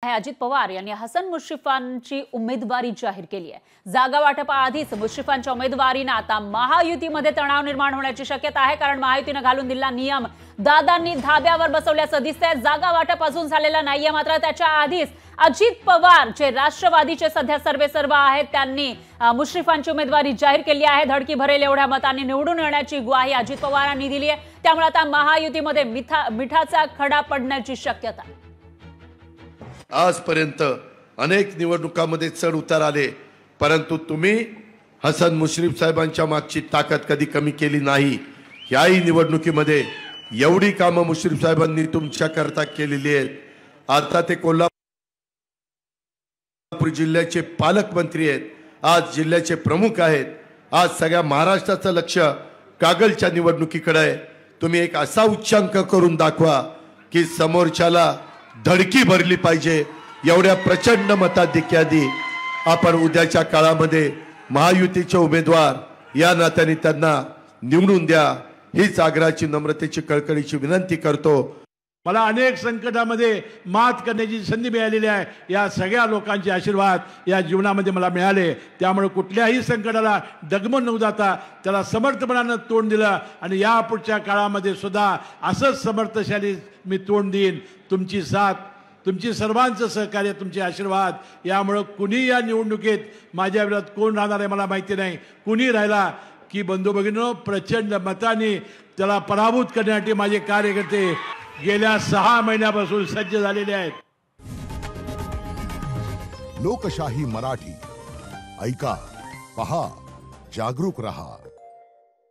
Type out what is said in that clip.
अजित पवार यांनी हसन मुश्रीफांची उमेदवारी जाहीर केली आहे। जागा वाटपाआधीच मुश्रीफांच्या उमेदवारीने आता महायुतीमध्ये तणाव निर्माण होण्याची शक्यता आहे, कारण महायुतीने घालून दिलेला नियम दादांनी धाब्यावर बसवल्याचं दिसतंय। जागा वाटप अजून झालेला नाहीये, मात्र त्याच्या आधीच अजित पवार जे राष्ट्रवादीचे सध्या सर्वेसर्वा आहेत त्यांनी मुश्रीफांची उमेदवारी जाहीर केली आहे। धडकी भरेल एवढ्या मतांनी निवडून येण्याची ग्वाही अजित पवारांनी दिली आहे, त्यामुळे आता महायुतीमध्ये मिठाचा खडा पडण्याची शक्यता आहे। आजपर्यंत अनेक निवडणुकांमध्ये चढ उतार आले, परंतु तुम्ही हसन मुश्रीफ साहेबांच्या मागची ताकद कधी कमी केली नाही। याही निवडणुकीमध्ये एवढी कामं मुश्रीफ साहेबांनी तुमच्या करता केलेली आहेत। आता ते कोल्हापूर जिल्ह्याचे पालकमंत्री आहेत, आज जिल्ह्याचे प्रमुख आहेत। आज सगळ्या महाराष्ट्राचं लक्ष कागलच्या निवडणुकीकडे आहे। तुम्ही एक असा उच्चांक करून दाखवा की समोरच्याला धडकी भरली पाहिजे। एवढ्या प्रचंड मताधिक्याने आपण उद्याच्या काळामध्ये महायुतीचे उमेदवार या नात्याने त्यांना निवडून द्या, हीच आग्रहाची नम्रतेची कळकळीची विनंती करतो। मला अनेक संकटामध्ये मात करण्याची संधी मिळालेली आहे। या सगळ्या लोकांचे आशीर्वाद या जीवनामध्ये मला मिळाले, त्यामुळे कुठल्याही संकटाला डगमगून न जाता त्याला समर्थपणाने तोंड दिलं आणि यापुढच्या काळामध्ये सुद्धा असंच समर्थशाली मी तोंड देईन। तुमची साथ, तुमची सर्वांचं सहकार्य, तुमचे आशीर्वाद यामुळे कुणी या निवडणुकीत माझ्या विरोधात कोण राहणार आहे मला माहिती नाही। कुणी राहिला की बंधू भगिनींनो, प्रचंड मताने त्याला पराभूत करण्यासाठी माझे कार्यकर्ते गेल्या 6 महिन्यापासून सज्ज झालेले आहेत। लोकशाही मराठी ऐका, पहा, जागरूक रहा।